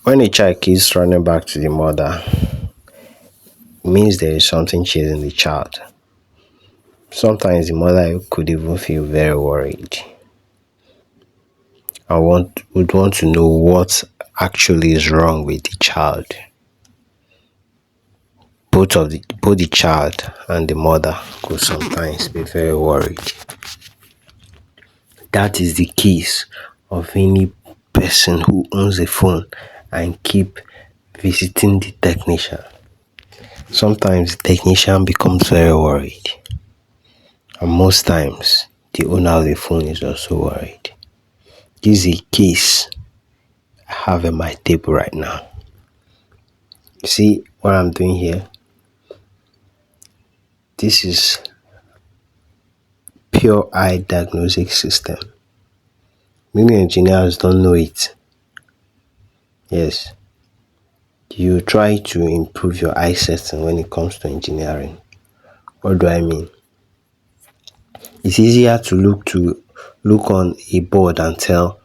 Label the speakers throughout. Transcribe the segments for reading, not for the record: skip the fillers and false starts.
Speaker 1: When a child keeps running back to the mother, it means there is something chasing the child. Sometimes the mother could even feel very worried and would want to know what actually is wrong with the child. Both the child and the mother could sometimes be very worried. That is the case of any person who owns a phone and keep visiting the technician. Sometimes the technician becomes very worried, and most times the owner of the phone is also worried. This is a case I have at my table right now. You see what I'm doing here? This is pure eye diagnostic system. Many engineers don't know it. Yes, you try to improve your eye setting when it comes to engineering. What do I mean? It's easier to look on a board and tell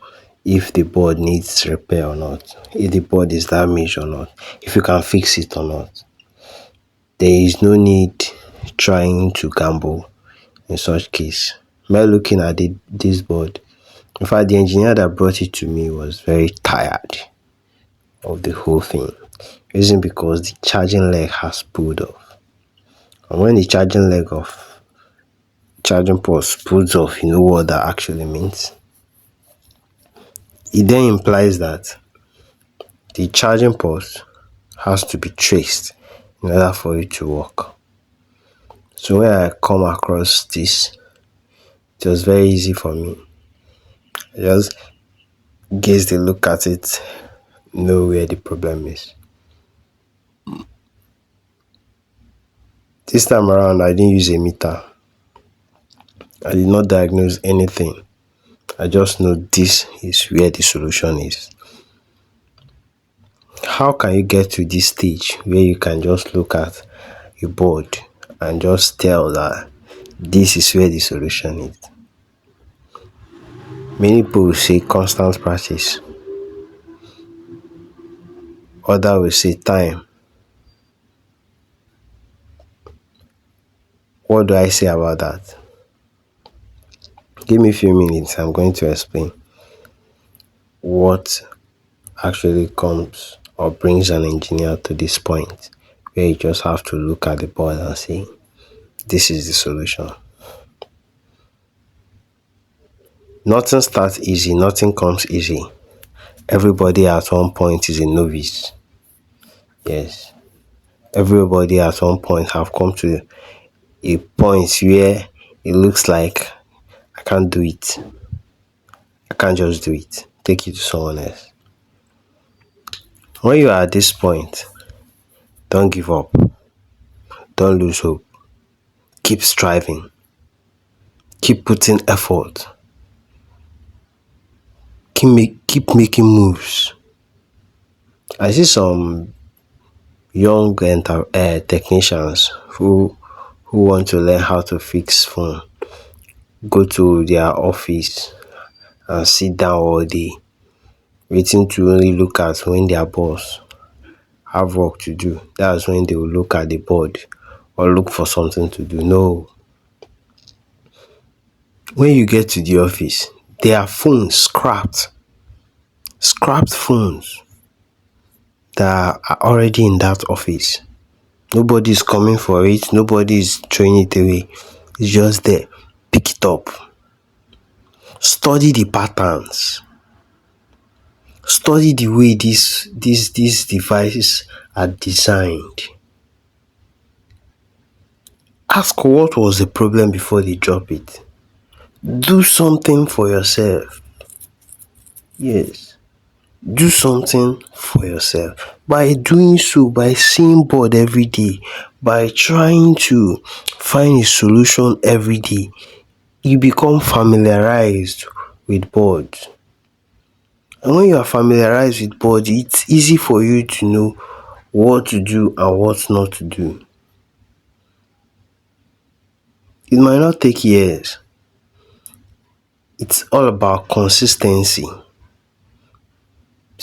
Speaker 1: if the board needs repair or not, if the board is damaged or not, if you can fix it or not. There is no need trying to gamble in such case. By looking at this board, in fact, the engineer that brought it to me was very tired of the whole thing. Reason because the charging leg has pulled off. And when the charging port pulls off, you know what that actually means? It then implies that the charging port has to be traced in order for it to work. So when I come across this, it was very easy for me. I just gazed a look at it, know where the problem is. This time around, I didn't use a meter. I did not diagnose anything. I just know this is where the solution is. How can you get to this stage where you can just look at a board and just tell that this is where the solution is? Many people will say constant practice. Others will say time. What do I say about that? Give me a few minutes. I'm going to explain what actually comes or brings an engineer to this point where you just have to look at the board and say, this is the solution. Nothing starts easy, nothing comes easy. Everybody at one point is a novice. Yes. Everybody at one point have come to a point where it looks like I can't do it. I can't just do it. Take it to someone else. When you are at this point, don't give up. Don't lose hope. Keep striving. Keep putting effort. Keep making moves. I see some young technicians who want to learn how to fix phone. Go to their office and sit down all day, waiting to only look at when their boss have work to do. That's when they will look at the board or look for something to do. No. When you get to the office, there are phones scrapped phones that are already in that office. Nobody is coming for it. Nobody is throwing it away. It's just there. Pick it up. Study the patterns. Study the way these devices are designed. Ask what was the problem before they drop it. Do something for yourself. Yes. Do something for yourself. By doing so, by seeing board every day, by trying to find a solution every day, you become familiarized with boards. And when you are familiarized with boards, it's easy for you to know what to do and what not to do. It might not take years. It's all about consistency.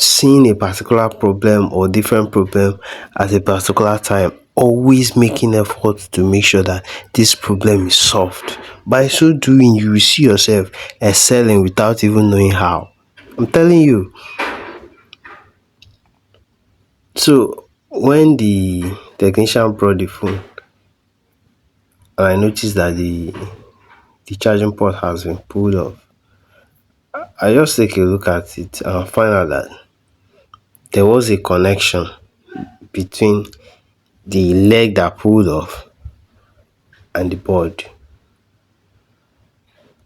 Speaker 1: seeing a particular problem or different problem at a particular time, always making effort to make sure that this problem is solved. By so doing, you will see yourself excelling without even knowing how. I'm telling you. So when the technician brought the phone and I noticed that the charging port has been pulled off, I just take a look at it and find out that there was a connection between the leg that pulled off and the board.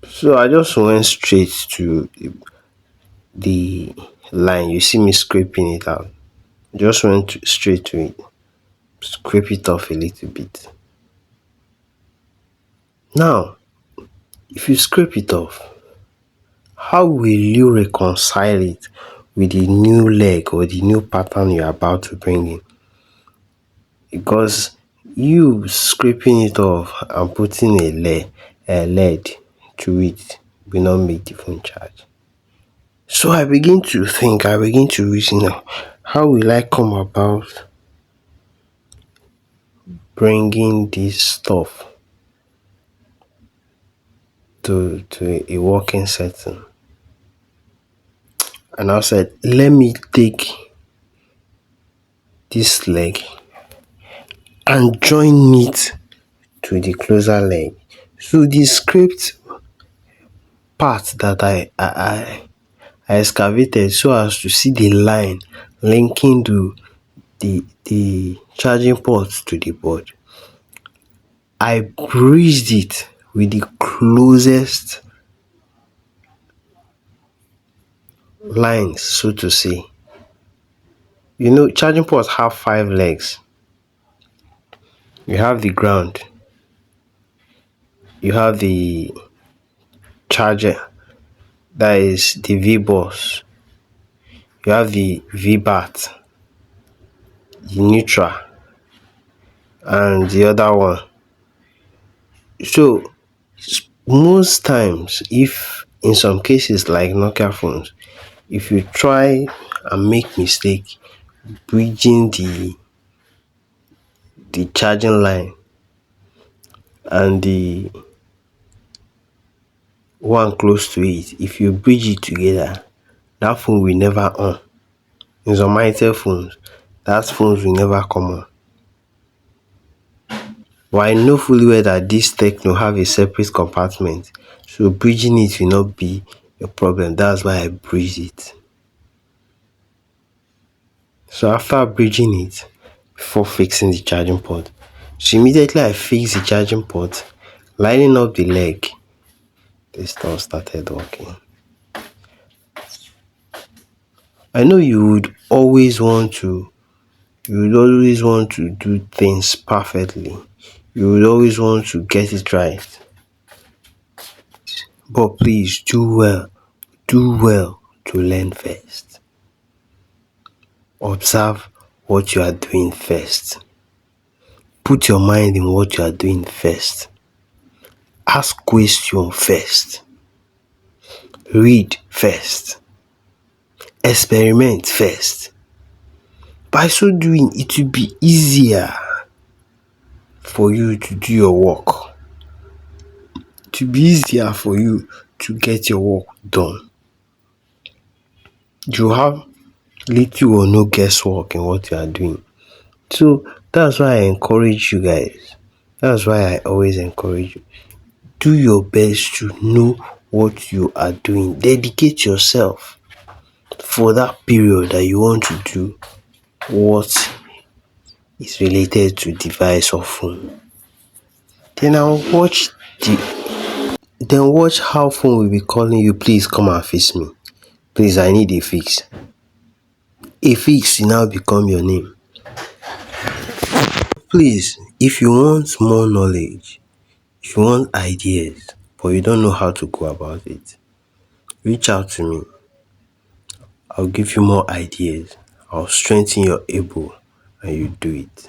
Speaker 1: So I just went straight to the line. You see me scraping it out. Just went straight to it, scrape it off a little bit. Now, if you scrape it off, how will you reconcile it with the new leg or the new pattern you're about to bring in? Because you scraping it off and putting a lead to it will not make the phone charge. So I begin to think, I begin to reason now, how will I come about bringing this stuff to a working setting? And I said, let me take this leg and join it to the closer leg. So the scraped part that I excavated so as to see the line linking to the charging port to the board, I bridged it with the closest lines, so to say. You know, charging ports have 5 legs. You have the ground, you have the charger, that is the V bus, you have the V bat, the neutral, and the other one. So most times, if in some cases like Nokia phones, if you try and make mistake bridging the charging line and the one close to it, if you bridge it together, that phone will never on. In some Itel phones, that phones will never come on. But I know fully well that this Techno have a separate compartment, so bridging it will not be a problem. That's why I bridge it. So after bridging it, before fixing the charging port, so immediately I fix the charging port, lining up the leg, the stuff started working. I know you would always want to do things perfectly. You would always want to get it right. But please do well to learn first. Observe what you are doing first. Put your mind in what you are doing first. Ask questions first. Read first. Experiment first. By so doing, it will be easier for you to do your work. It will be easier for you to get your work done. You have little or no guesswork in what you are doing. So that's why I encourage you guys. That's why I always encourage you. Do your best to know what you are doing. Dedicate yourself for that period that you want to do what is related to device or phone. Then watch how phone will be calling you, please come and fix me. Please, I need a fix. A fix will now become your name. Please, if you want more knowledge, if you want ideas, but you don't know how to go about it, reach out to me. I'll give you more ideas. I'll strengthen your able and you do it.